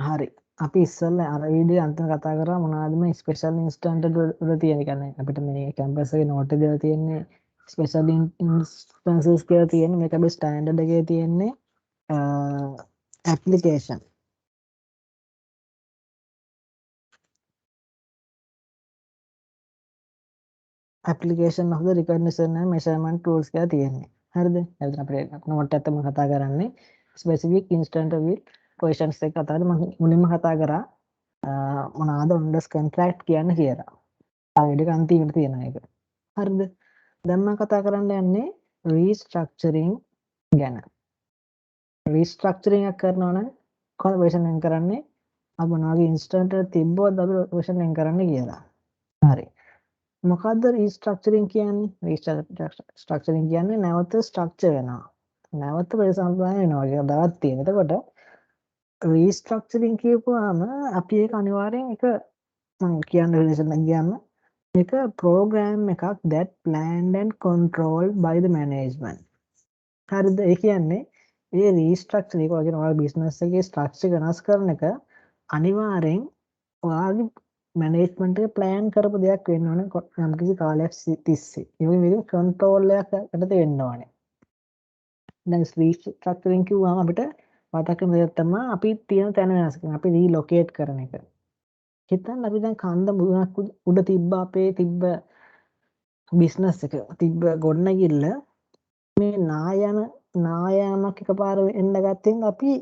හරි. අපි ඉස්සෙල්ලා අර වීඩියෝ අන්තිම කතා කරා මොනවද මේ ස්පෙෂල් ඉන්ස්ටන්ට් වල තියෙන. කියන්නේ අපිට මේ කැම්පස් එකේ නෝට් එක දාලා තියෙන්නේ ස්පෙෂල් ඉන්ස්ටන්සස් කියලා තියෙන්නේ. මේක අපි ස්ටෑන්ඩඩ් එකේ තියෙන්නේ application. application of the recognition and measurement tools කියලා තියෙන්නේ. හරිද? එතන අපිට නෝට් එකත් මම කතා කරන්නේ specific instant with questions එක කතා කරලා මම මුලින්ම කතා කරා මොනවාද ඔන්ඩස් contract කියන්නේ කියලා. ආයෙත් ඒක අන්තිමට තියෙන එක. හරිද? දැන් මම කතා කරන්න යන්නේ restructuring ගැන. restructuring එක කරනවා නම් කොහොමද version එක කරන්නේ? අපි මොනවාගේ instant එක තිබ්බොත් අපි version එක කරන්නේ කියලා. හරි. මොකද්ද රීස්ට්‍රක්චරින් කියන්නේ? රීස්ට්‍රක්චරින් කියන්නේ නැවත ස්ට්‍රක්චර් වෙනවා. නැවත පරිසම්පාදනය වෙනවා කියලා දවස් තියෙන. එතකොට රීස්ට්‍රක්චරින් කියපුවාම අපි ඒක අනිවාර්යෙන් එක මම කියන්න රිලේෂන් එක ගියාම මේක ප්‍රෝග්‍රෑම් එකක් that planned and controlled by the management. හරිද? ඒ කියන්නේ මේ රීස්ට්‍රක්චර් එක වගේ ඔයාලා බිස්නස් එකේ ස්ට්‍රක්චර් වෙනස් කරන එක අනිවාර්යෙන් ඔයාගේ මැනේජ්මන්ට් එක ප්ලෑන් කරපු දෙයක් වෙන්න ඕනේ යම්කිසි කාලයක් තිස්සේ. ඒ වගේ මේක කන්ට්‍රෝල් එකක් යටතේ වෙන්න ඕනේ. දැන් රීස්ට්‍රක්චරින් කිව්වම අපිට මතක වෙන තමයි අපි තියෙන තැන වෙනස් කරන. අපි රීලොකේට් කරන එක. හිතන්න අපි දැන් කන්ද මුදුනක් උඩ තිබ්බ අපේ තිබ්බ බිස්නස් එක තිබ්බ ගොඩනැගිල්ල මේ නායමක් එකපාර එන්න ගත්තෙන් අපි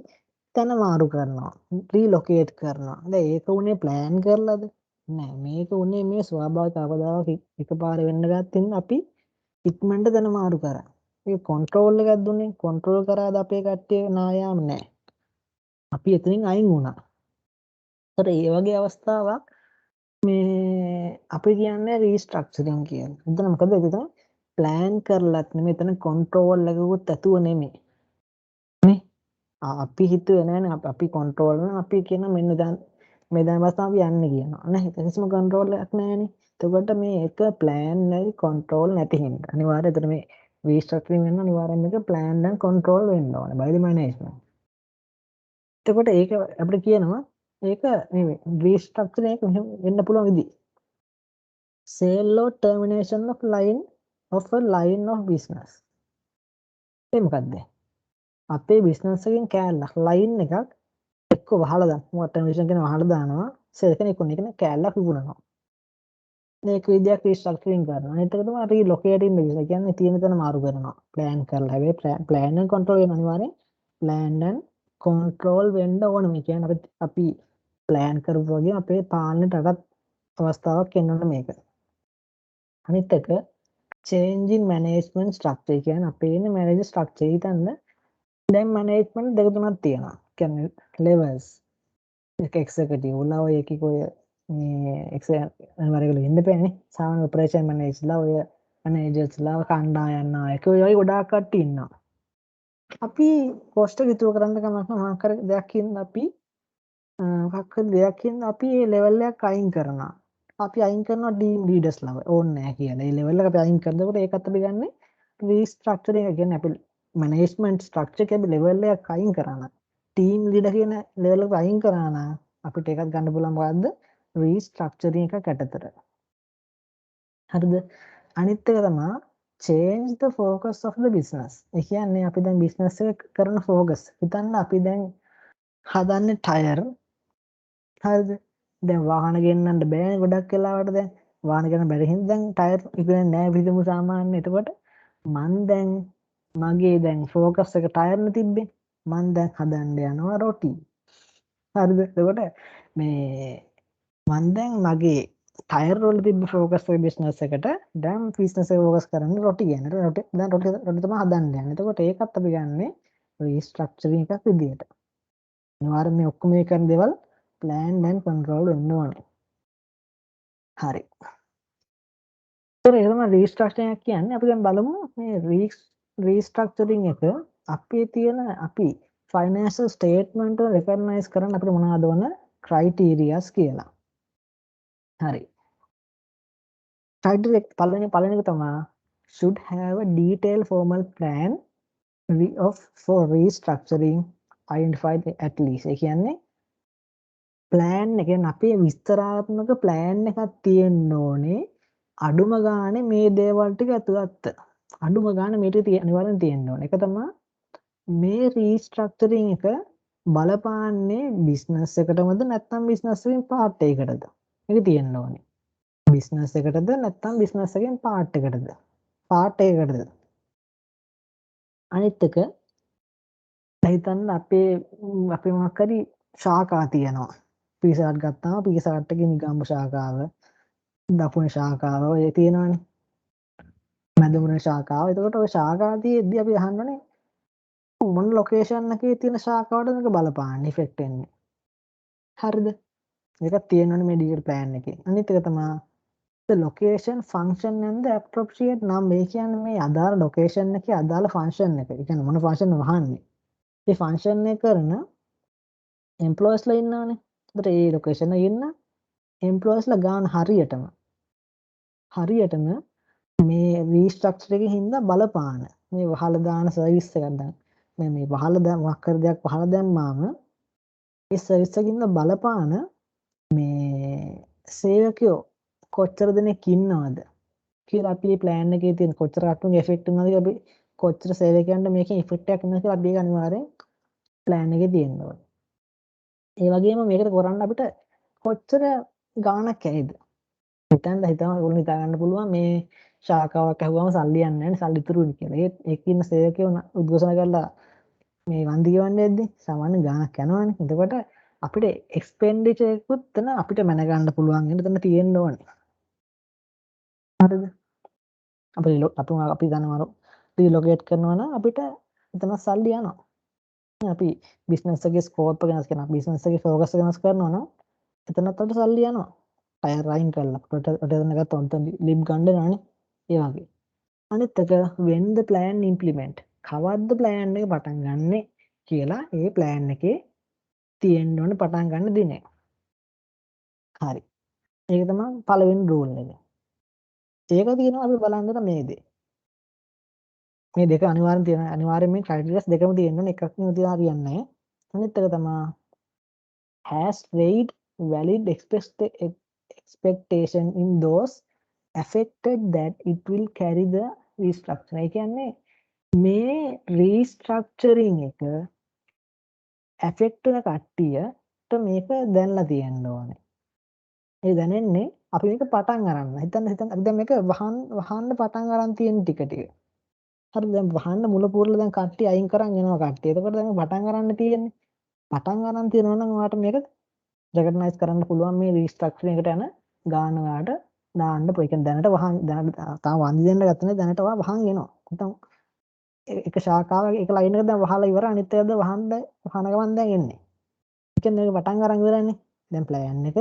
තැන මාරු කරනවා. රීලොකේට් කරනවා. දැන් ඒක උනේ ප්ලෑන් කරලාද? නෑ. මේක උනේ මේ ස්වාභාවික අවදාවක් එකපාර වෙන්න ගත්තෙන් අපි ඉක්මනට තැන මාරු කරා. ඒක කන්ට්‍රෝල් එකක් දුන්නේ. කන්ට්‍රෝල් කරාද අපේ කට්ටිය නායාම නෑ. අපි එතනින් අයින් වුණා. ඒතර ඒ වගේ අවස්ථාවක් මේ අපි කියන්නේ රීස්ට්‍රක්චරින් කියලා. එතන මොකද එතන ප්ලෑන් කරලත් නෙමෙයි එතන කන්ට්‍රෝල් එකකුත් ඇතුව නෙමෙයි. නේ? අපි හිතුවේ නෑනේ අපි කන්ට්‍රෝල් කරන අපි කියන මෙන්න දැන් මේ දැන් අවස්ථාව අපි යන්නේ කියනවා. නෑ ඒක කිසිම කන්ට්‍රෝල් එකක් නෑනේ. එතකොට මේ එක ප්ලෑන් නැති කන්ට්‍රෝල් නැති හින්දා අනිවාර්යයෙන් එතන මේ රීස්ට්‍රක්චරින් වෙන අනිවාර්යයෙන් මේක ප්ලෑන් and control වෙන්න ඕනේ by the management. එතකොට ඒක අපිට කියනවා ඒක නෙමෙයි රීස්ට්‍රක්චර් එක මෙහෙම වෙන්න පුළුවන් විදි. sale or termination of a line of business. ඒ මොකද්ද? අපේ බිස්නස් එකෙන් කෑල්ලක් ලයින් එකක් එක්ක වහලා දාන්න. මොකක්ද ටර්මිනේෂන් කියන වහලා දානවා. සේල් කෙනෙක් උන්නේ කියන කෑල්ලක් විකුණනවා. මේක විදියක් රීස්ට්‍රක්චරින් කරනවා. අනිත් එක තමයි රීලොකේටින් බිස්නස්. කියන්නේ තියෙන තැන මාරු කරනවා. ප්ලෑන් කරලා. හැබැයි ප්ලෑන් and control වෙන අනිවාර්යෙන් ප්ලෑන් and control වෙන්න ඕන. මේ කියන්නේ අපි ප්ලෑන් කරපුවා වගේ අපේ පාලනයටත් අවස්ථාවක් එන්න ඕන මේක. අනිත් එක change in management structure කියන්නේ අපේ ඉන්න මැනේජර් ස්ට්‍රක්චර් හිතන්න දැන් මැනේජ්මන්ට් දෙක තුනක් තියෙනවා. කියන්නේ levels එක එක්සිකියුටිව් ලා ඔය එකක ඔය මේ අනිවාර්යයෙන්ම ඉන්න බෑනේ. සාමාන්‍ය ඔපරේෂන් මැනේජර්ලා ඔය මැනේජර්ස්ලා කණ්ඩායම් නායක ඔය වගේ ගොඩාක් කට්ටිය ඉන්නවා. අපි කොස්ට් එක ඉතුරු කරන්න කමක් මොකක් කර දෙයක් ඉන්න අපි මොකක් හරි දෙයක් ඉන්න අපි මේ ලෙවල් එකක් අයින් කරනවා. අපි අයින් කරනවා ටීම් ලීඩර්ස්ලා ඕනේ නැහැ කියලා. ඒ ලෙවල් එක අපි අයින් කරනකොට ඒකත් අපි ගන්න රීස්ට්‍රක්චරින් එක කියන්නේ අපි මැනේජ්මන්ට් ස්ට්‍රක්චර් එකේ ලෙවල් එකක් අයින් කරනවා. ටීම් ලීඩර් කියන ලෙවල් එක අයින් කරා නම් අපිට ඒකත් ගන්න පුළුවන් මොකද්ද රීස්ට්‍රක්චරින් එකක් යටතට. හරිද? අනිත් එක තමයි change the focus of the business. ඒ කියන්නේ අපි දැන් බිස්නස් එක කරන ફોකස්. හිතන්න අපි දැන් හදන්නේ ටයර්. හරිද? දැන් වාහන ගෙන්නන්න බෑනේ ගොඩක් වෙලාවට දැන්. වාහන ගන්න බැරි හින්දා දැන් ටයර් ඉගෙන නෑ විදමු සාමාන්‍ය. එතකොට මං දැන් මගේ දැන් ફોකස් එක ටයර්නේ තිබ්බේ. මං දැන් හදන්න යනවා රොටි. හරිද? එතකොට මේ මං දැන් මගේ ටයර් වල තිබ්බ ફોකස් එක බිස්නස් එකට දැන් බිස්නස් එක ફોකස් කරන්නේ රොටි ගැන. රොටි තමයි හදන්න යන්නේ. එතකොට ඒකත් අපි ගන්නෙ රීස්ට්‍රක්චරින් එකක් විදියට. අනිවාර්යයෙන් මේ ඔක්කොම මේ කරන දේවල් ප්ලෑන් and control වෙන්න ඕනේ. හරි. ඒතර ඒ තමයි රීස්ට්‍රක්චරින් එක කියන්නේ. අපි දැන් බලමු මේ රීස්ට්‍රක්චරින් එක අපේ තියෙන අපි ෆයිනෑන්ෂල් ස්ටේට්මන්ට් වල රෙකග්නයිස් කරන්න අපිට මොනවද වන ක්‍රයිටීරියාස් කියලා. හරි. ක්‍රයිටීරියා පළවෙනි එක තමයි should have a detailed formal plan for restructuring identified at least. ඒ කියන්නේ ප්ලෑන් එක කියන්නේ අපේ විස්තරාත්මක ප්ලෑන් එකක් තියෙන්න ඕනේ. අඩුම ගානේ මේ දේවල් ටික ඇතුළත්ත. අඩුම ගානේ මේක අනිවාර්යෙන් තියෙන්න ඕනේ. ඒක තමයි මේ රීස්ට්‍රක්චරින් එක බලපාන්නේ බිස්නස් එකටමද නැත්නම් බිස්නස් එකෙන් පාර්ට් එකකටද? මේක තියෙන්න ඕනේ. බිස්නස් එකටද නැත්නම් බිස්නස් එකෙන් පාර්ට් එකටද? පාර්ට් එකකටද? අනිත් එක හිතන්න අපේ මොකක් හරි ශාඛා තියෙනවා. පීසාට් ගත්තාම පීසාට් එකේ නිගම්බ ශාඛාව, දකුණු ශාඛාව ඔය තියෙනවනේ. මැදමුණ ශාඛාව. එතකොට ඔය ශාඛා තියෙද්දි අපි අහන්නනේ මොන ලොකේෂන් එකේ තියෙන ශාඛාවටද මේක බලපාන්නේ ඉෆෙක්ට් එන්නේ. හරිද? මේකක් තියෙනවනේ මේ ඩීටේල් ප්ලෑන් එකේ. අනිත් එක තමයි the location function and the appropriate නම් මේ කියන්නේ මේ අදාළ ලොකේෂන් එකේ අදාළ ෆන්ක්ෂන් එක. ඒ කියන්නේ මොන ෆන්ක්ෂන් වහන්නේ. ඒ ෆන්ක්ෂන් එක කරන එම්ප්ලොයිස්ලා ඉන්නවනේ. ඒතර ඒ ලොකේෂන් එකේ ඉන්න එම්ප්ලොයිස්ලා ගාන හරියටම මේ රීස්ට්‍රක්චර් එකකින් හින්දා බලපාන මේ වහලා දාන සර්විස් එකක් දැන් මේ වහලා දැන් මොකක් හරි දෙයක් වහලා දැම්මාම ඒ සර්විස් එකකින් බලපාන මේ සේවකයෝ කොච්චර දෙනෙක් ඉන්නවද කියලා අපි මේ ප්ලෑන් එකේ තියෙන කොච්චර කට්ටුන්ගේ ඉෆෙක්ට් වෙනවද කියලා අපි කොච්චර සේවකයන්ට මේකේ ඉෆෙක්ට් එකක් වෙනවද කියලා අපි ඒක අනිවාර්යෙන් ප්ලෑන් එකේ තියෙන්න ඕනේ. ඒ වගේම මේකට කරන්න අපිට කොච්චර ගාණක් ඇයිද? හිතන්න ඔයගොල්ලෝ හිතා ගන්න පුළුවන් මේ ශාඛාවක් ඇහුවම සල්ලි යන්නේ නැහැ සල්ලි ඉතුරුනේ කියලා. ඒකේ ඉන්න සේවකයෝ උද්ඝෝෂණ කරලා මේ වන්දි ගෙවන්නේ නැද්ද? සාමාන්‍ය ගාණක් යනවනේ. එතකොට අපිට එක්ස්පෙන්ඩිචර් එකකුත් තන අපිට මැන ගන්න පුළුවන් වෙන තැන තියෙන්න ඕනේ. හරිද? අපි දන්නවා රීලොකේට් කරනවා නම් අපිට එතන සල්ලි යනවා. අපි බිස්නස් එකේ ස්කෝප් එක වෙනස් කරනවා. බිස්නස් එකේ ෆෝකස් එක වෙනස් කරනවා නම් එතනත් අපිට සල්ලි යනවා. ටයර් අයින් කරලා රොට එතන ගත්තොත් ලිප් ගන්න නෑනේ. ඒ වගේ. අනිත් එක when the plan implement කවද්ද ප්ලෑන් එක පටන් ගන්නෙ කියලා ඒ ප්ලෑන් එකේ තියෙන්න ඕනේ පටන් ගන්න දිනේ. හරි. ඒක තමයි පළවෙනි රූල් එක. ඒක තියෙනවා අපි බලන්න මේ දේ. මේ දෙක අනිවාර්යෙන් තියෙනවා. අනිවාර්යෙන් මේ ක්‍රයිටීරියාස් දෙකම තියෙන්න ඕනේ. එකක් නෙවෙයි තියලා හරියන්නේ නැහැ. අනිත් එක තමයි has laid valid expectation in those affected that it will carry the restructure. ඒ කියන්නේ මේ රීස්ට්‍රක්චරින් එක ඇෆෙක්ට් වෙන කට්ටියට මේක දැනලා තියෙන්න ඕනේ. ඒ දැනෙන්නේ අපි මේක පටන් අරන්න. හිතන්න අපි දැන් මේක වහන්න පටන් අරන් තියෙන ටික ටික. හරි දැන් වහන්න මුල පුරලා දැන් කට්ටිය අයින් කරන් යනවා කට්ටිය. එතකොට දැන් පටන් අරන්න තියෙන්නේ. පටන් අරන් තියෙනවා නම් ඔයාලට මේක රෙකග්නයිස් කරන්න පුළුවන් මේ රීස්ට්‍රක්චරින් එකට යන ගාන වලට දාන්න පුළුවන්. ඒ කියන්නේ දැනට වහන් තාම වන්දි දෙන්න ගත්තනේ දැනට ඔයා වහන් එනවා. නැත්නම් එක ශාඛාවක එක ලයින් එක දැන් වහලා ඉවර අනිත් එකද වහන ගමන් දැන් එන්නේ. ඒ කියන්නේ මේක පටන් අරන් ඉවරනේ. දැන් ප්ලෑන් එක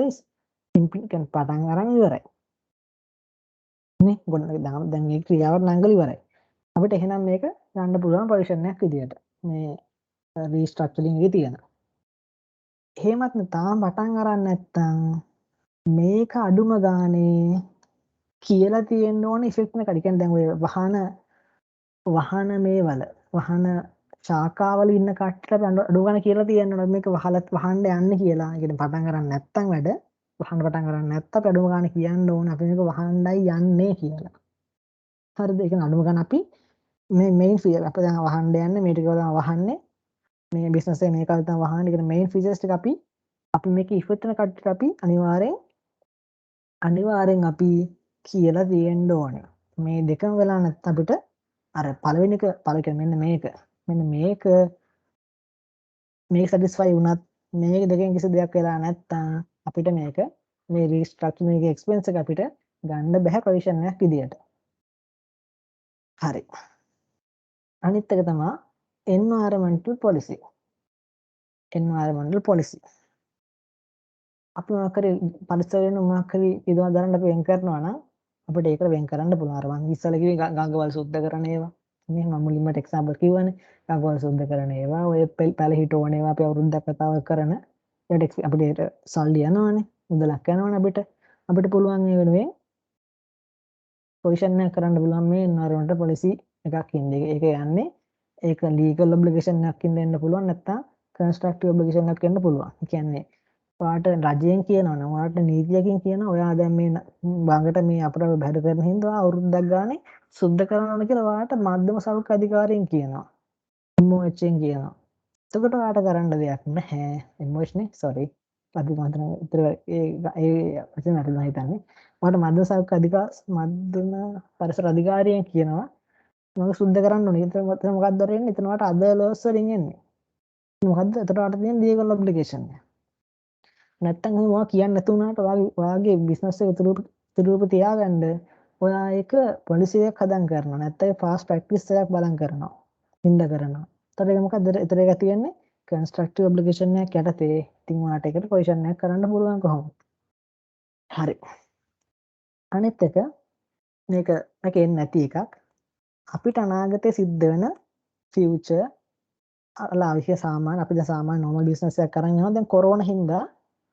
සිම්පල් පටන් අරන් ඉවරයි. නේ ගොඩනග දැන් මේ ක්‍රියාවට නංගල ඉවරයි. අපිට එහෙනම් මේක ගන්න පුළුවන් පොසිෂන් එකක් විදියට. මේ රීස්ට්‍රක්චරින් එකේ තියෙන. එහෙමත් තාම පටන් අරන් නැත්තම් මේක අඩුම ගානේ කියලා තියෙන්න ඕනේ ඉෆෙක්ට් එකක්. ඒ කියන්නේ දැන් ඔය වහන මේවල වහන ශාඛාවල ඉන්න කට්ටියට අඩු ගන්න කියලා තියෙනවා මේක වහන්න යන්න කියලා. ඒ කියන්නේ පටන් ගන්න නැත්තම් වැඩ වහන්න පටන් ගන්න නැත්තම් අඩුම ගන්න කියන්න ඕන අපි මේක වහන්නයි යන්නේ කියලා. හරිද? ඒ කියන්නේ අඩුම ගන්න අපි මේ මේන් ෆීචර් අපි දැන් වහන්න යන්නේ මේ ටික තමයි වහන්නේ. මේ බිස්නස් එකේ මේක තමයි වහන්නේ. ඒ කියන්නේ මේන් ෆීචර්ස් ටික අපි මේක ඉෆෙක්ට් වෙන කට්ටියට අපි අනිවාර්යෙන් අපි කියලා තියෙන්න ඕනේ. මේ දෙකම වෙලා නැත්නම් අපිට අර පළවෙනි එක මෙන්න මේක සැටිස්ෆයි වුණත් මේක දෙකෙන් කිසි දෙයක් වෙලා නැත්තම් අපිට මේ රීස්ට්‍රක්චරින් එකේ එක්ස්පෙන්ස් එක අපිට ගන්න බෑ ප්‍රොවිෂන් එකක් විදියට. හරි. අනිත් එක තමයි environmental policy. අපි මොකක් හරි පරිසරයෙන් මොකක් හරි ඉදම දරන්න අපි වෙන් කරනවා නම් අපිට ඒක වෙන් කරන්න පුළුවන්. අර මං ඉස්සෙල්ලා කිව්වේ ගංගවල සුද්ධ කරන ඒවා. මේ මම මුලින්ම එක්සැම්පල් කිව්වනේ. ගංගවල සුද්ධ කරන ඒවා, ඔය පැල හිටවන ඒවා අපි අවුරුද්දක් කතාවක් කරන. ඒකට අපිට සල්ලි යනවනේ. මුදලක් යනවනේ අපිට පුළුවන් ඒ වෙනුවෙන් පොසිෂන් එකක් කරන්න පුළුවන් මේ environmental policy එකක් ඉන්නේ. ඒක යන්නේ ඒක ලීගල් ඔබ්ලිගේෂන් එකක් ඉන්න පුළුවන් නැත්නම් කන්ස්ට්‍රක්ටිව් ඔබ්ලිගේෂන් එකක් වෙන්න පුළුවන්. ඒ කියන්නේ ඔයාට රජයෙන් කියනවා නම් ඔයාට නීතියකින් කියනවා ඔයා දැන් මේ වංගට මේ අපරාධ බැහැර කරන හින්දා අවුරුද්දක් ගානේ සුද්ධ කරන්න ඕන කියලා ඔයාට මධ්‍යම සෞඛ්‍ය අධිකාරියෙන් කියනවා. MOH ෙන් කියනවා. එතකොට ඔයාට කරන්න දෙයක් නැහැ. MOH නේ sorry. අපි මන්ත්‍රණ විතර ඒ වචන හරි මම හිතන්නේ. ඔයාට මධ්‍යම සෞඛ්‍ය මධ්‍යම පරිසර අධිකාරියෙන් කියනවා මම සුද්ධ කරන්න ඕනේ. එතන මොකක්ද වෙන්නේ? එතන ඔයාට අද ලෝස් වලින් එන්නේ. මොකද්ද? එතකොට ඔයාට තියෙන legal obligation එක. නැත්තම් ඔයා කියන්න නැතු වුණාට ඔයාගේ බිස්නස් එක තුරුප තියාගන්න ඔයා ඒක පොලිසියක් හදන් කරනවා. නැත්නම් ෆාස්ට් ප්‍රැක්ටිස් එකක් බලන් කරනවා. හින්දා කරනවා. එතකොට ඒක මොකද්ද? එතන එක තියෙන්නේ කන්ස්ට්‍රක්ටිව් ඔබ්ලිගේෂන් එකක් යටතේ. ඉතින් ඔයාට ඒකට පොසිෂන් එකක් කරන්න පුළුවන් කොහොමද? හරි. අනිත් එක මේක එන්නේ නැති එකක්. අපිට අනාගතේ සිද්ධ වෙන ෆියුචර් අලාවික සාමාන්‍ය අපි දැන් සාමාන්‍ය normal business එකක් කරන් යනවා. දැන් කොරෝනා හින්දා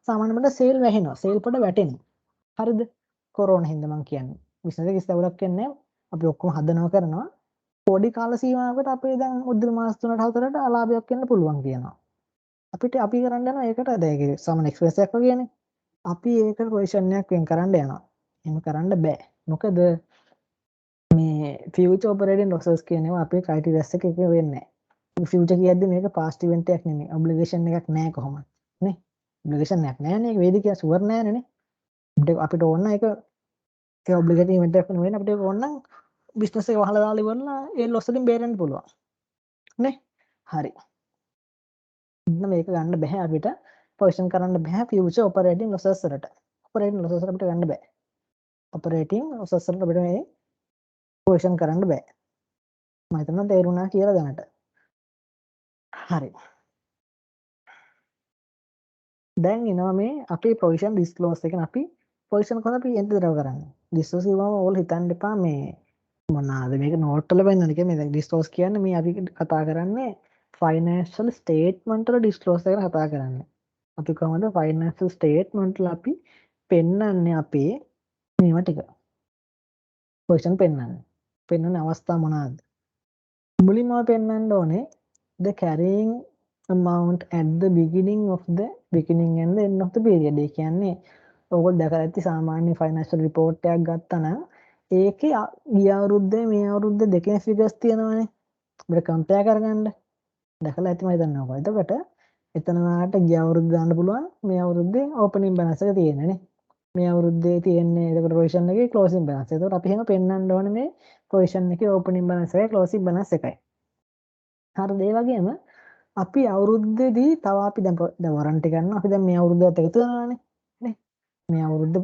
සාමාන්‍ය මට සේල් වැහෙනවා. සේල් පොඩ වැටෙනවා. හරිද? කොරෝනා හින්දා මම කියන්නේ. බිස්නස් එක ඉස්සෙල්ලක් කියන්නේ අපි ඔක්කොම හදනවා කරනවා. පොඩි කාල සීමාවකට අපේ දැන් උද්දල මාස 3ට 4ට අලාභයක් වෙන්න පුළුවන් කියනවා. අපි කරන්න යනවා ඒකට දැන් සාමාන්‍ය එක්ස්ප්‍රෙස් එකක් වගේනේ. අපි ඒකට පොසිෂන් එකක් වෙන් කරන්න යනවා. එහෙම කරන්න බෑ. මොකද මේ ෆියුචර් ඔපරේටින් ලොසස් කියනවා අපේ ක්‍රයිටීරියාස් එක වෙන්නේ නැහැ. ෆියුචර් කියද්දි මේක පාස්ට් ඉවෙන්ට් එකක් නෙමෙයි. ඔබ්ලිගේෂන් එකක් නැහැ කොහොමද? නේ? ඔබ්ලිගේෂන් එකක් නැහැ නේ. වේදිකා ෂුවර් නැහැ නේ. අපිට ඕන ඒක ඒ ඔබ්ලිගේට් ඉවෙන්ට් එකක් නෙවෙයි අපිට ඒක ඕන නම් බිස්නස් එක වහලා දාලා ඉවරලා ඒ ලොස් වලින් බේරෙන්න පුළුවන්. නේ? හරි. මේක ගන්න බෑ අපිට පොසිෂන් කරන්න බෑ ෆියුචර් ඔපරේටින් ලොසස් වලට. ඔපරේටින් ලොසස් වලට අපිට ගන්න බෑ. ඔපරේටින් ලොසස් වලට අපිට මේ පොසිෂන් කරන්න බෑ. මම හිතනවා තේරුණා කියලා දැනට. හරි. දැන් එනවා මේ අපේ ප්‍රොවිෂන් ඩිස්ක්ලෝස් එක අපි පොසිෂන් කොහොමද අපි එන්ටර් කරන්නේ. ඩිස්ක්ලෝස් කියවම ඕගොල්ලෝ හිතන්න එපා මේ මොනවාද මේක නෝට් වල වෙන්නද කියලා. මේ දැන් ඩිස්ක්ලෝස් කියන්නේ මේ අපි කතා කරන්නේ ෆයිනෑන්ෂල් ස්ටේට්මන්ට් වල ඩිස්ක්ලෝස් එක කතා කරන්නේ. අපි කොහොමද ෆයිනෑන්ෂල් ස්ටේට්මන්ට් වල අපි පෙන්වන්නේ අපේ මේවා ටික. පොසිෂන් පෙන්වන්නේ. පෙන්වන අවස්ථා මොනවාද? මුලින්ම පෙන්වන්න ඕනේ the carrying amount at the beginning and the end of the period. ඒ කියන්නේ ඔයගොල්ලෝ දැකලා ඇති සාමාන්‍ය ෆයිනෑන්ෂල් රිපෝට් එකක් ගත්තා නම් ඒකේ ගිය අවුරුද්දේ මේ අවුරුද්දේ දෙකේ ෆිගර්ස් තියෙනවානේ. අපිට කම්පෙයාර් කරගන්න. දැකලා ඇති මම හිතන්නේ ඔයගොල්ලෝ. එතකොට එතන ඔයාලට ගිය අවුරුද්ද දාන්න පුළුවන් මේ අවුරුද්දේ ඕපනින් බැලන්ස් එක තියෙන්නේ නේ. මේ අවුරුද්දේ තියෙන්නේ එතකොට ප්‍රොවිෂන් එකේ ක්ලෝසින් බැලන්ස්. එතකොට අපි එහෙම පෙන්වන්න ඕනේ මේ ප්‍රොවිෂන් එකේ ඕපනින් බැලන්ස් එකයි ක්ලෝසින් බැලන්ස් එකයි. හරිද? ඒ වගේම අපි අවුරුද්දේදී තව අපි දැන් වරන්ටි ගන්නවා. අපි දැන් මේ අවුරුද්දත් එකතු කරනවානේ. නේ? මේ අවුරුද්ද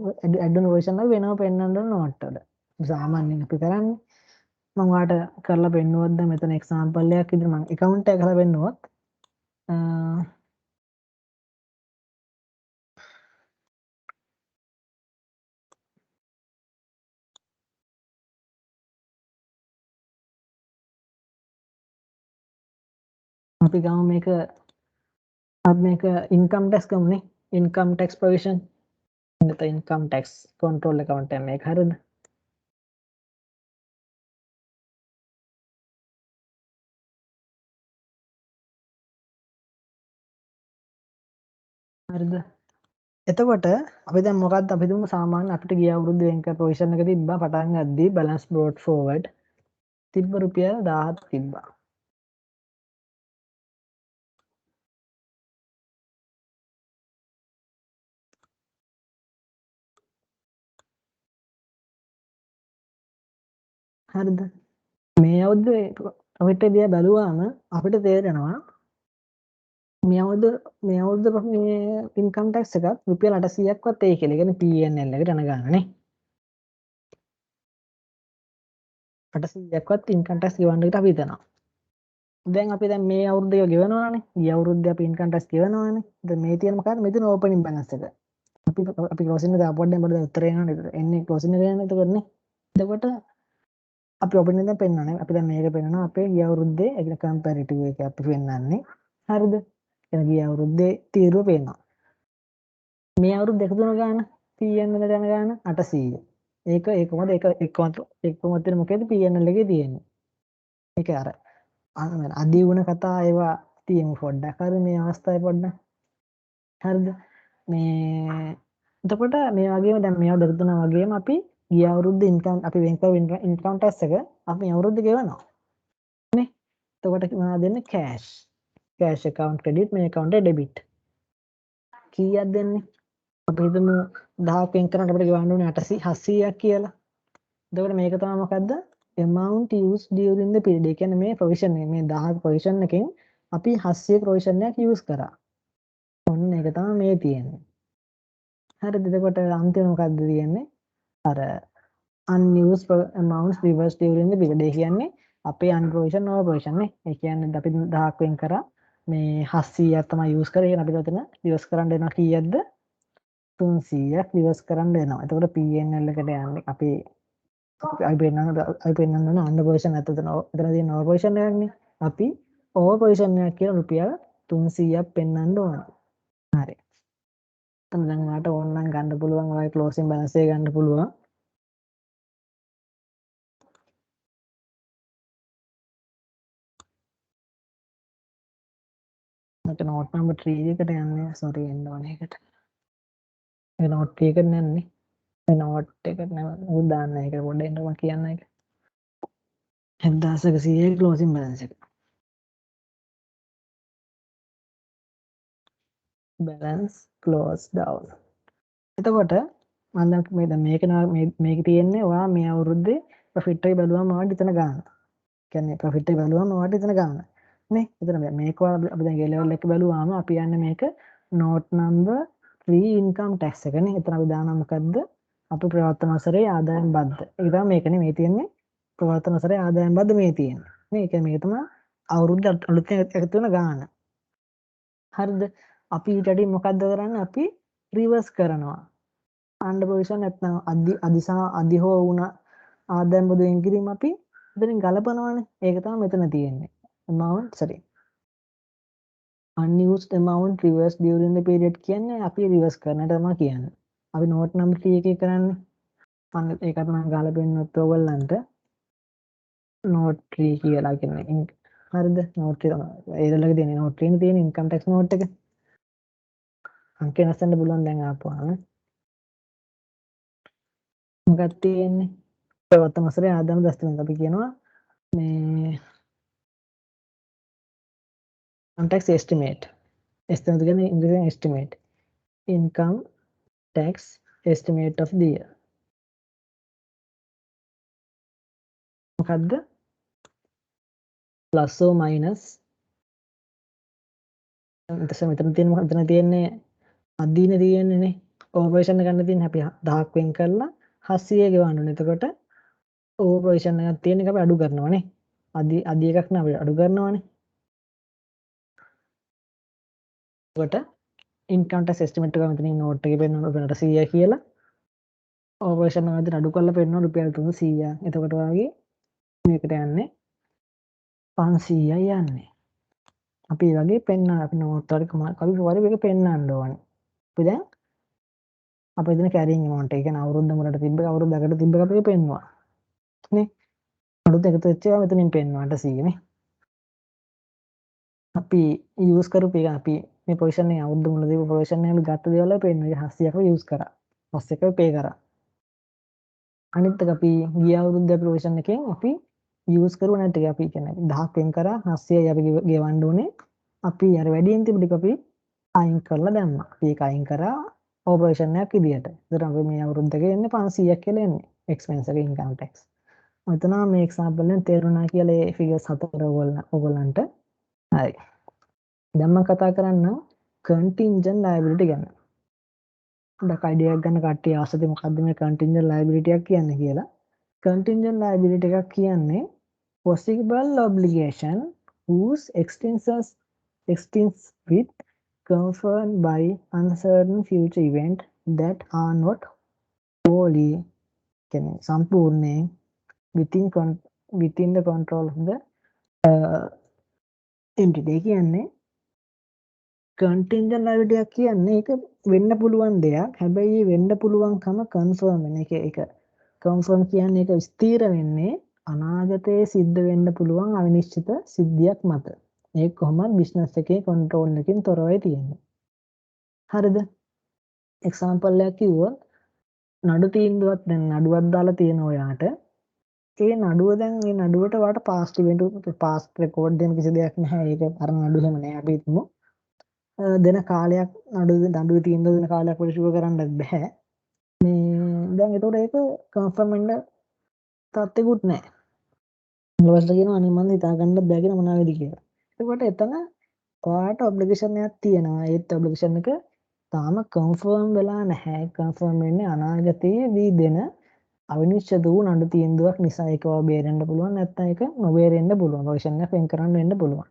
ඇඩ්ඩුන ප්‍රොවිෂන් එක වෙනම පෙන්වන්න ඕන නෝට් වල. සාමාන්‍යයෙන් අපි කරන්නේ මම ඔයාලට කරලා පෙන්නුවොත් දැන් මෙතන එක්සැම්පල් එකක් විදිහට මම account එක කරලා පෙන්නුවොත් අපි ගමු මේක ඉන්කම් ටැක්ස් ගමුනේ. Income tax provision. මෙතන ඉන්කම් ටැක්ස් කන්ට්‍රෝල් account එක මේක හරියද? හරිද? එතකොට අපි දැන් මොකක්ද අපි දුන්නු සාමාන්‍ය අපිට ගිය අවුරුද්දේ වෙන්ක ප්‍රොවිෂන් එක තිබ්බා පටන් ගද්දී බැලන්ස් බ්‍රෝඩ් ෆෝවර්ඩ් තිබ්බ රුපියල් 17 තිබ්බා. හරිද? මේ අවුරුද්දේ අපිට දිහා බැලුවාම අපිට තේරෙනවා මේ අවුරුද්ද මේ ඉන්කම් ටැක්ස් එකක් රුපියල් 800ක්වත් ඒ කියලා. කියන්නේ P&L එකට යන ගාන නේ. 800ක්වත් ඉන්කම් ටැක්ස් ගෙවන්න කියලා අපි හිතනවා. දැන් අපි දැන් මේ අවුරුද්දේ ගෙවනවානේ. ගිය අවුරුද්දේ අපි ඉන්කම් ටැක්ස් ගෙවනවානේ. දැන් මේ තියෙන මොකක්ද? මෙතන ඕපනින් බැලන්ස් එක. අපි ක්ලෝසින් එක දාපුවට දැන් උත්තර එනවනේ. එන්නේ ක්ලෝසින් එක යන එතකොට නේ. එතකොට අපි ඕපනින් එක දැන් පෙන්නනවා. අපි දැන් මේක පෙන්නනවා අපේ ගිය අවුරුද්දේ ඒක කම්පැරිටිව් එක අපි පෙන්නන්නේ. හරිද? එන ගිය අවුරුද්දේ තීරුව පේනවා. මේ අවුරුද්ද දෙක තුන ගාන P&L එකට යන ගාන 800. ඒක 1.1 මොකද P&L එකේ තියෙන්නේ. ඒක අර අදී වුණ කතා ඒවා තියමු පොඩ්ඩක්. හරි මේ අවස්ථාවේ පොඩ්ඩක්. හරිද? මේ එතකොට මේ වගේම දැන් මේවා දෙක තුන වගේම අපි ගිය අවුරුද්දේ ඉන්කම් අපි වෙන් කර ඉන්කම් ටැක්ස් එක අපි මේ අවුරුද්දේ ගෙවනවා නේ. එතකොට මොනවද දෙන්නේ? කෑෂ් account credit මේ account එක debit. කීයක් දෙන්නේ? අපි හිතමු 1000ක් වෙන් කරනකොට අපිට ගෙවන්න ඕනේ 700ක් කියලා. එතකොට මේක තමයි මොකද්ද? amount used during the period. ඒ කියන්නේ මේ provision එක මේ 1000 provision එකෙන් අපි 700 provision එකක් use කරා. ඔන්න ඒක තමයි මේ තියෙන්නේ. හරිද? එතකොට අන්තිම මොකද්ද තියෙන්නේ? අර unused amounts reversed during the period. ඒ කියන්නේ අපේ unprovision over provision නේ. ඒ කියන්නේ අපි 1000ක් වෙන් කරා මේ 700ක් තමයි use කරේ. අපිට එතන reverse කරන්න වෙනවා කීයක්ද? 300ක් reverse කරන්න වෙනවා. එතකොට P&L එකට යන්නේ අපි පෙන්වන්න ඕන under provision නැත්නම් එතන තියෙන over provision එකක්නේ. අපි over provision එකක් කියලා රුපියල් 300ක් පෙන්වන්න ඕන. හරි. එතන දැන් ඔයාලට ඕන නම් ගන්න පුළුවන් ඔයගේ closing balance එක ගන්න පුළුවන්. මට note number 3 එකට යන්නේ sorry එන්න ඕනේ ඒකට. ඒ note 3 එකට යන්නේ. ඒ note එකට නම දාන්න ඒක පොඩ්ඩක් එන්න මම කියන්න ඒක. 1100 closing balance එක. balance close down. එතකොට මම මේ දැන් මේක තියෙන්නේ ඔයා මේ අවුරුද්දේ ප්‍රොෆිට් එක බැලුවම ඔයාලට එතන ගන්න. කියන්නේ ප්‍රොෆිට් එක බැලුවම ඔයාලට එතන ගන්න. නේ? එතන මේක අපි දැන් ගේ ලෙවල් එක බැලුවාම අපි යන්නේ මේක note number 3 income tax එකනේ. එතන අපි දානවා මොකද්ද? අපි ප්‍රවර්තන වසරේ ආදායම් බද්ද. ඒක තමයි මේකනේ මේ තියෙන්නේ. ප්‍රවර්තන වසරේ ආදායම් බද්ද මේ තියෙන්නේ. නේ? ඒ කියන්නේ මේක තමයි අවුරුද්ද අලුතෙන් එකතු වෙන ගාණ. හරිද? අපි ඊට වඩා මොකද්ද කරන්නේ? අපි රිවර්ස් කරනවා. under provision නැත්නම් අදි හෝ වුණ ආදායම් බදු වෙන් කිරීම අපි එතනින් ගලපනවානේ. ඒක තමයි මෙතන තියෙන්නේ. amount sorry. unused amount reversed during the period කියන්නේ අපි රිවර්ස් කරන එක තමයි කියන්නේ. අපි note number 3 එකේ කරන්නේ. අන්න ඒකට මම ගාලා පෙන්නනොත් ඔයගොල්ලන්ට note 3 කියලා කියන්නේ. හරිද? note 3 තමයි. ඒදලගේ තියෙන note 3 නේ තියෙන income tax note එක. අංක වෙනස්සන්න පුළුවන් දැන් ආපුවාම. මොකක්ද තියෙන්නේ? ප්‍රවර්තන වසරේ ආදායම දස්තුන අපි කියනවා මේ income tax estimate. estimate කියන්නේ ඉංග්‍රීසියෙන් estimate. income tax estimate of the year. මොකද්ද? plus or minus මෙතන තියෙන මොකක්ද? මෙතන තියෙන්නේ අදීන තියෙන්නේ නේ. ඕපරේෂන් එක ගන්න තියෙන්නේ අපි 1000ක් වෙන් කරලා 700 ගෙවන්න ඕනේ. එතකොට ඕපරේෂන් එකක් තියෙන එක අපි අඩු කරනවා නේ. අදි එකක් නේ අපි අඩු කරනවානේ. එතකොට income tax estimate එක මෙතනින් note එකේ පෙන්නන රුපියල් 100 කියලා. ඕපරේෂන් එක අඩු කරලා පෙන්නන රුපියල් 300. එතකොට වාගේ මේකට යන්නේ 500යි යන්නේ. අපි ඒ වගේ පෙන්නන අපි note වල කවි වල මේක පෙන්නන්න ඕනේ. අපි දැන් අපේ දෙන carrying amount එක කියන්නේ අවුරුද්ද මුලට තිබ්බ අවුරුද්දකට තිබ්බ අපේ පෙන්නවා. නේ? අලුත් එකතු වෙච්ච ඒවා මෙතනින් පෙන්වන්නට 100 නේ. අපි යූස් කරපු එක අපි මේ පොසිෂන් එක අවුරුදු මුලදී පොසිෂන් එක අපි ගත්ත දේවල් පෙන්වනවා. 700ක් අපි යූස් කරා. 500ක් අපි පේ කරා. අනිත් එක අපි ගිය අවුරුද්දේ අපි පොසිෂන් එකෙන් අපි යූස් කරුව නැති එක අපි කියන්නේ 1000ක් වෙන් කරා 700යි අපි ගෙවන්න ඕනේ. අපි අර වැඩියෙන් තිබුණ ටික අපි අයින් කරලා දැම්මා. අපි ඒක අයින් කරා ඔපරේෂන් එකක් විදියට. ඒතර අපි මේ අවුරුද්දක එන්නේ 500ක් කියලා එන්නේ. එක්ස්පෙන්ස් එක ඉන්කම් ටැක්ස්. මෙතන මේ එක්සැම්පල් එකෙන් තේරුණා කියලා ඒ ෆිගර්ස් හතර ඔයගොල්ලන්ට. හරි. දැන් මම කතා කරන්නම් contingent liability ගැන. පොඩ්ඩක් අයිඩියා එකක් ගන්න කට්ටිය ආසද මොකද්ද මේ contingent liability එකක් කියන්නේ කියලා. contingent liability එකක් කියන්නේ possible obligation whose extends with confirmed by uncertain future event that are not wholly කියන්නේ සම්පූර්ණයෙන් within the control of the entity කියන්නේ contingent liability එකක් කියන්නේ ඒක වෙන්න පුළුවන් දෙයක්. හැබැයි වෙන්න පුළුවන්කම confirm වෙන එක. ඒක confirm කියන්නේ ඒක ස්ථිර වෙන්නේ අනාගතයේ සිද්ධ වෙන්න පුළුවන් අවිනිශ්චිත සිද්ධියක් මත. ඒක කොහොමද බිස්නස් එකේ control එකකින් තොරවයි තියෙන්නේ. හරිද? එක්සාම්පල් එකක් කිව්වොත් නඩු තීන්දුවක් දැන් නඩුවක් දාලා තියෙන ඔයාට ඒ නඩුව දැන් මේ නඩුවට ඔයාට පාස්ට් ඉවෙන්ට් පාස්ට් රෙකෝඩ් දෙන්න කිසි දෙයක් නැහැ. ඒක අර නඩු එහෙම නෑ. අපි හිතමු දෙන කාලයක් නඩුවේ තීන්දුව දෙන කාලයක් වල ෂුවර් කරන්නත් බෑ. මේ දැන් ඒතකොට ඒක කන්ෆර්ම් වෙන්න තත්ත්වෙකුත් නැහැ. ලොස්ට කියනවා අනේ මම හිතා ගන්න බෑ කියලා මොනවා වෙයිද කියලා. එතකොට එතන ඔයාට ඔබ්ලිගේෂන් එකක් තියෙනවා. ඒත් ඔබ්ලිගේෂන් එක තාම කන්ෆර්ම් වෙලා නැහැ. කන්ෆර්ම් වෙන්නේ අනාගතයේදී දෙන අවිනිශ්චිත වූ නඩු තීන්දුවක් නිසා ඒක ඔබ බේරෙන්න පුළුවන්. නැත්නම් ඒක නොබේරෙන්න පුළුවන්. ඔබ්ලිගේෂන් එක වෙන් කරන්න වෙන්න පුළුවන්.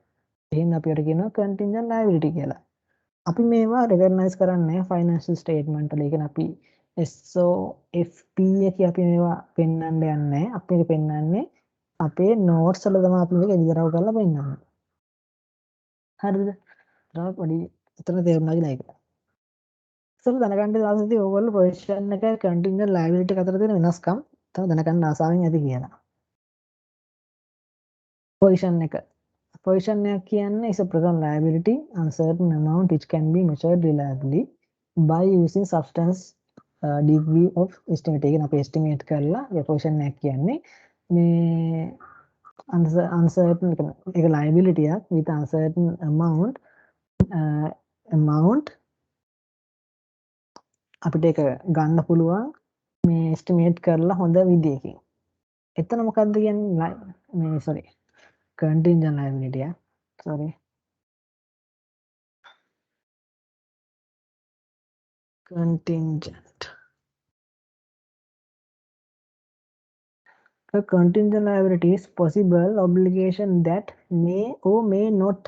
එහෙනම් අපිට කියනවා contingent liability කියලා. අපි මේවා රෙකග්නයිස් කරන්නේ ෆයිනෑන්ෂල් ස්ටේට්මන්ට් වල. ඒ කියන්නේ අපි SOFP එකේ අපි මේවා පෙන්වන්න යන්නේ. අපි මේක පෙන්වන්නේ අපේ නෝට්ස් වල තමයි අපි මේක ඉදිරියව කරලා පෙන්නන්නේ. හරිද? ඊට පොඩි උතන තේරුණාද නේද? ඉතින් දැනගන්න දාසදී ඕගොල්ලෝ පොසිෂන් එක කන්ටින්ජන්ට් ලයබිලිටි අතර තියෙන වෙනස්කම් තමයි දැනගන්න ආසාවෙන් ඇති කියලා. පොසිෂන් එක එක කියන්නේ is a present liability uncertain amount which can be measured reliably by using substance degree of estimate. එක අපි estimate කරලා ඒ පොසිෂන් එක කියන්නේ මේ uncertain එක liability එකක් with uncertain amount අපිට ඒක ගන්න පුළුවන් මේ estimate කරලා හොඳ විදියකින්. එතන මොකද්ද කියන්නේ මේ sorry contingent liability sorry contingent a contingent liability is possible obligation that may or may not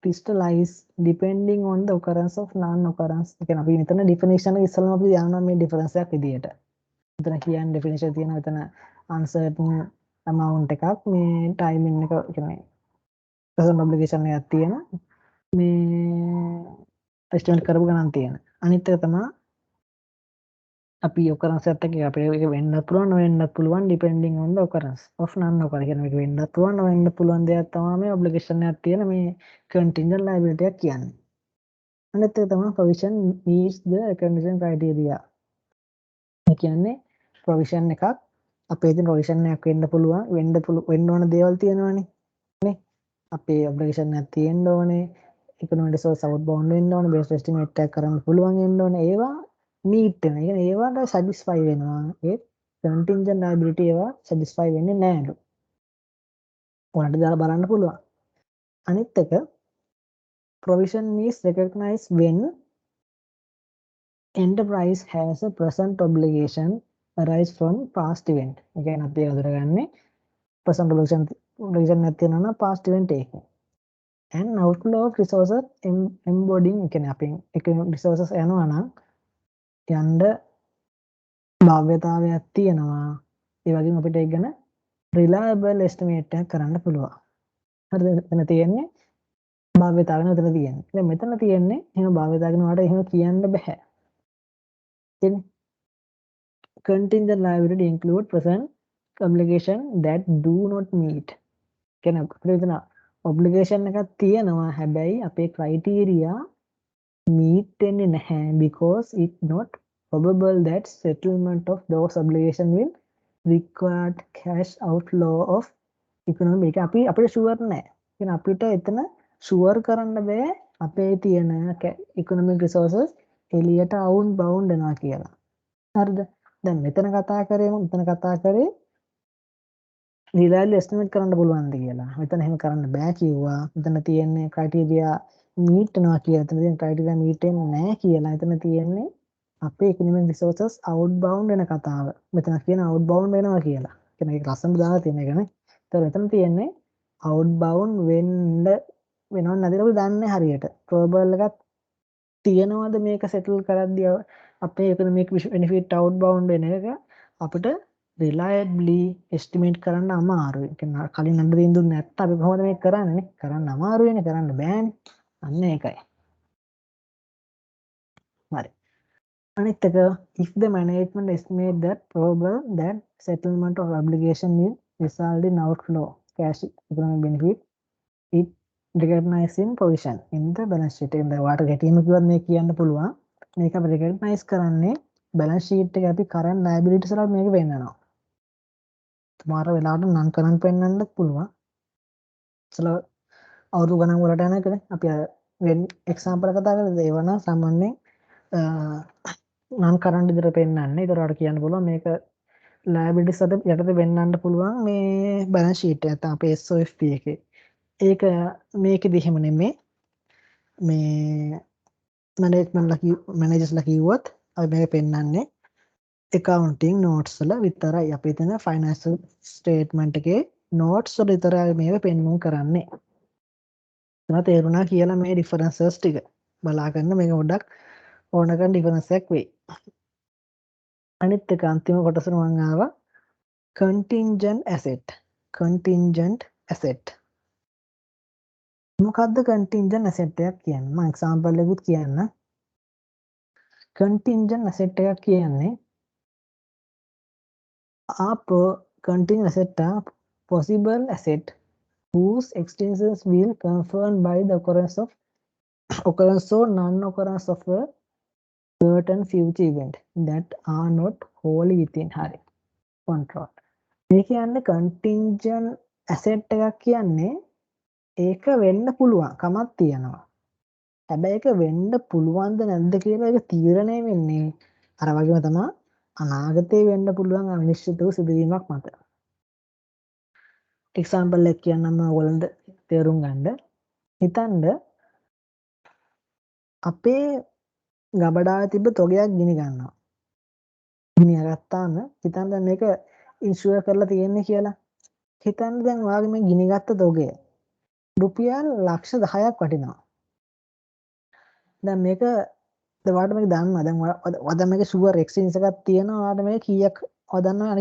crystallize depending on the occurrence of non-occurrence. ඒ කියන්නේ අපි මෙතන definition එක ඉස්සෙල්ලාම අපි දානවා මේ difference එකක් විදියට. මෙතන කියන්නේ definition තියෙනවා මෙතන uncertain amount එකක් මේ timing එක කියන්නේ present obligation එකක් තියෙන මේ estimate කරපු ගණන් තියෙන. අනිත් එක තමයි අපි occurrence එකත් එක්ක අපිට ඒක වෙන්නත් පුළුවන් නොවෙන්නත් පුළුවන් depending on the occurrence of non-occurrence. කියන්නේ මේක වෙන්නත් පුළුවන් නොවෙන්නත් පුළුවන් දෙයක් තමයි මේ obligation එකක් තියෙන මේ contingent liability එක කියන්නේ. අනිත් එක තමයි provision meets the recognition criteria. ඒ කියන්නේ provision එකක් අපේ ඉතින් provision එකක් වෙන්න ඕන දේවල් තියෙනවානේ නේ. අපේ obligation එකක් තියෙන්න ඕනේ. economic resource outbound වෙන්න ඕනේ. best estimate එකක් කරන්න පුළුවන් වෙන්න ඕනේ. ඒවා meet වෙනවා. ඒ කියන්නේ ඒවට satisfy වෙනවා. ඒ contingent liability ඒවා satisfy වෙන්නේ නැහැලු. ඔයාලට දාලා බලන්න පුළුවන්. අනිත් එක provision is recognized when enterprise has a present obligation arise from past event. ඒ කියන්නේ අපි අඳුරගන්නේ present obligation එකක් තියෙනවා නම් past event එකකින්. and outflow of resources embodying ඒ කියන්නේ අපි economic resources යනවා නම් යන්න භාව්‍යතාවයක් තියෙනවා. ඒ වගේම අපිට ඒක ගැන reliable estimate එකක් කරන්න පුළුවන්. හරිද? එතන තියෙන්නේ භාව්‍යතාවය නේද තියෙන්නේ. දැන් මෙතන තියෙන්නේ එහෙම භාව්‍යතාවගෙන වලට එහෙම කියන්න බෑ. එන්නේ contingent liability include present obligation that do not meet. කියන්නේ අපිට එතන obligation එකක් තියෙනවා. හැබැයි අපේ criteria meet වෙන්නේ නැහැ because it not probable that settlement of those obligation will require cash outflow of economic. අපි අපිට ෂුවර් නැහැ. කියන්නේ අපිට එතන ෂුවර් කරන්න බෑ අපේ තියෙන economic resources එළියට outbound වෙනවා කියලා. හරිද? දැන් මෙතන කතා කරේ reliable estimate කරන්න පුළුවන්ද කියලා. මෙතන එහෙම කරන්න බෑ කිව්වා. මෙතන තියෙන්නේ criteria meet වෙනවා කියලා. එතන තියෙන criteria meet වෙන්නේ නැහැ කියලා. එතන තියෙන්නේ අපේ economic resources outbound වෙන කතාව. මෙතන කියන outbound වෙනවා කියලා. කියන්නේ ඒක ලස්සනට දාලා තියෙන එක නේ. ඒතර මෙතන තියෙන්නේ outbound වෙන්න වෙනව නැතිව අපි දන්නේ හරියට. probable එකක් තියෙනවද මේක settle කරද්දී අපේ economic benefit outbound වෙන එක අපිට reliably estimate කරන්න අමාරුයි. ඒ කියන්නේ කලින් නඩ දෙන්න දුන්නේ නැත්නම් අපි කොහොමද මේක කරන්නේ නේ? කරන්න අමාරුයිනේ, කරන්න බෑනේ. අන්න ඒකයි. හරි. අනිත් එක if the management estimate that probable that settlement of obligation will result in outflow cash economic benefit it recognizing position in the balance sheet in the water ගැටීම කිව්වත් මේ කියන්න පුළුවන් මේක අපි recognize කරන්නේ balance sheet එකේ අපි current liabilities වල මේක වෙන්නනවා සමහර වෙලාවට non current පෙන්වන්නත් පුළුවන් ඉතල අවුරුදු ගණන් වලට යන එකනේ අපි වෙන example එක කතා කරලා ඒව නම් සාමාන්‍යයෙන් non current විදිහට පෙන්වන්නේ ඒතර වලට කියන්න පුළුවන් මේක liabilities වලට යටතේ වෙන්නන්න පුළුවන් මේ balance sheet එක නැත්නම් අපේ SOFP එකේ ඒක මේකෙදි එහෙම නෙමෙයි මේ මැනේජර්ස්ලා කිව්වොත් අපි මේක පෙන්වන්නේ accounting notes වල විතරයි අපි එතන financial statement එකේ notes වල විතරයි මේක පෙන්වුම් කරන්නේ එතන තේරුණා කියලා මේ differences ටික බලා ගන්න මේක පොඩ්ඩක් ඕනකන් difference එකක් වෙයි අනිත් එක අන්තිම කොටසට මම ආවා contingent asset මොකක්ද contingent asset එකක් කියන්නේ මම example එකකුත් කියන්න contingent asset එකක් කියන්නේ contingent asset are possible asset whose existence will confirmed by the occurrence or non-occurrence of a certain future event that are not wholly within her control. මේ කියන්නේ contingent asset එකක් කියන්නේ ඒක වෙන්න පුළුවන් කමක් තියෙනවා. හැබැයි ඒක වෙන්න පුළුවන්ද නැද්ද කියලා ඒක තීරණය වෙන්නේ අර වගේම තමයි අනාගතේ වෙන්න පුළුවන් අනිශ්චිත වූ සිදුවීමක් මත. එක්සැම්පල් එකක් කියන්නම ඔයගොල්ලන්ට තේරුම් ගන්න. හිතන්න අපේ ගබඩාවේ තිබ්බ තොගයක් ගිනි ගන්නවා. ගිනි අරගත්තාම හිතන්න මේක ඉන්ෂුර් කරලා තියෙන්නේ කියලා. හිතන්න දැන් ඔයාගේ මේ ගිනි ගත්ත තොගය රුපියල් ලක්ෂ 10ක් වටිනවා. දැන් මේක ඔයාලට මේක දන්නවා. දැන් ඔයාලා මේක ෂුවර් එක්ස්චේන්ජ් එකක් තියෙනවා. ඔයාලට මේක කීයක් ඔයාලා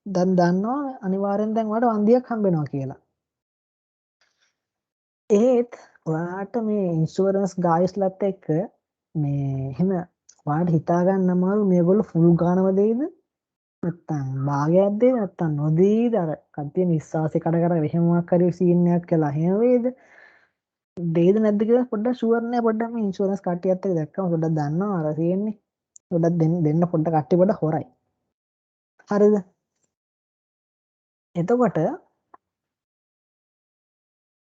දැන් දන්නවා අනිවාර්යෙන් දැන් ඔයාලට වන්දියක් හම්බ වෙනවා කියලා. ඒත් ඔයාලට මේ ඉන්ෂුරන්ස් ගායස්ලත් එක්ක මේ එහෙම ඔයාලට හිතා ගන්න අමාරු මේගොල්ලෝ ෆුල් ගානම දෙයිද? නැත්තම් භාගයක් දෙයිද? නැත්තම් නොදෙයිද? අර කට්ටිය විශ්වාසය කඩ කර එහෙම මොකක් හරි සීන් එකක් කළා එහෙම වේද? දෙයිද නැද්ද කියලා පොඩ්ඩක් ෂුවර් නෑ පොඩ්ඩක් මේ ඉන්ෂුරන්ස් කට්ටියත් එක්ක දැක්කම පොඩ්ඩක් දන්නවා අර තියෙන්නේ. පොඩ්ඩක් දෙන්න පොඩ්ඩක් කට්ටිය පොඩ්ඩක් හොරයි. හරිද? එතකොට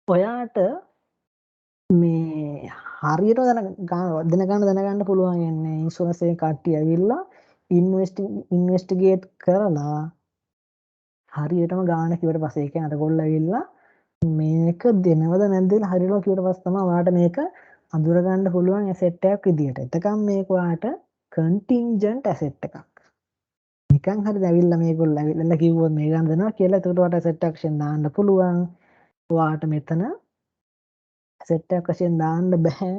ඔයාට මේ හරියට දැනගන්න පුළුවන් යන්නේ ඉන්ෂුරන්ස් එකේ කට්ටිය ඇවිල්ලා ඉන්වෙස්ටිගේට් කරලා හරියටම ගාන කිව්වට පස්සේ ඒ කියන්නේ අර ගොල්ලෝ ඇවිල්ලා මේක දෙනවද නැද්ද කියලා හරියටම කිව්වට පස්සේ තමයි ඔයාට මේක අඳුර ගන්න පුළුවන් ඇසෙට් එකක් විදියට. එතකම් මේක ඔයාට contingent asset එකක්. නිකන් හරිද ඇවිල්ලා මේගොල්ලෝ ඇවිල්ලා කිව්වොත් මේ ගන්න දෙනවා කියලා එතකොට ඔයාට asset එකක් වශයෙන් දාන්න පුළුවන්. ඔයාට මෙතන asset එකක් වශයෙන් දාන්න බෑ.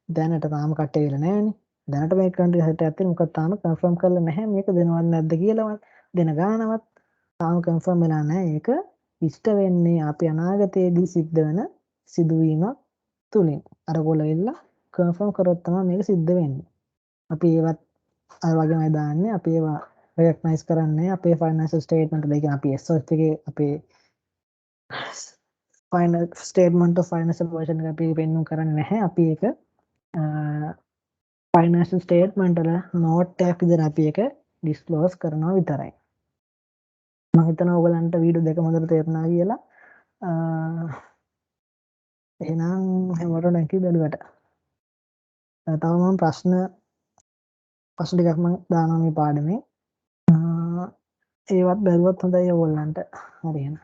දැනට තාම කට්ටිය වෙලා නැහැනේ. දැනට මේ contingent asset එකක් තියෙන මොකද තාම confirm කරලා නැහැ මේක දෙනවද නැද්ද කියලාවත් දෙන ගානවත් තාම confirm වෙලා නැහැ. ඒක ඉෂ්ට වෙන්නේ අපි අනාගතයේදී සිද්ධ වෙන සිදුවීමක් තුලින්. අර ගොල්ලෝ confirm කරොත් තමයි මේක සිද්ධ වෙන්නේ. අපි ඒවත් අර වගේමයි දාන්නේ. අපි ඒවා recognize කරන්නේ අපේ financial statement එකේ අපි SOF එකේ අපේ final statement of financial version එක අපි පෙන්වන්න කරන්නේ නැහැ. අපි ඒක financial statement වල note එකක් විදිහට අපි ඒක disclose කරනවා විතරයි. මම හිතනවා ඔයගලන්ට වීඩියෝ දෙක හොඳට තේරුණා කියලා. එහෙනම් හැමෝටම thank you බැලුවට. තව මම ප්‍රශ්න ටිකක් මම දානවා මේ පාඩමේ. ඒවත් බැලුවොත් හොඳයි ඔයගොල්ලන්ට. හරි එහෙනම්.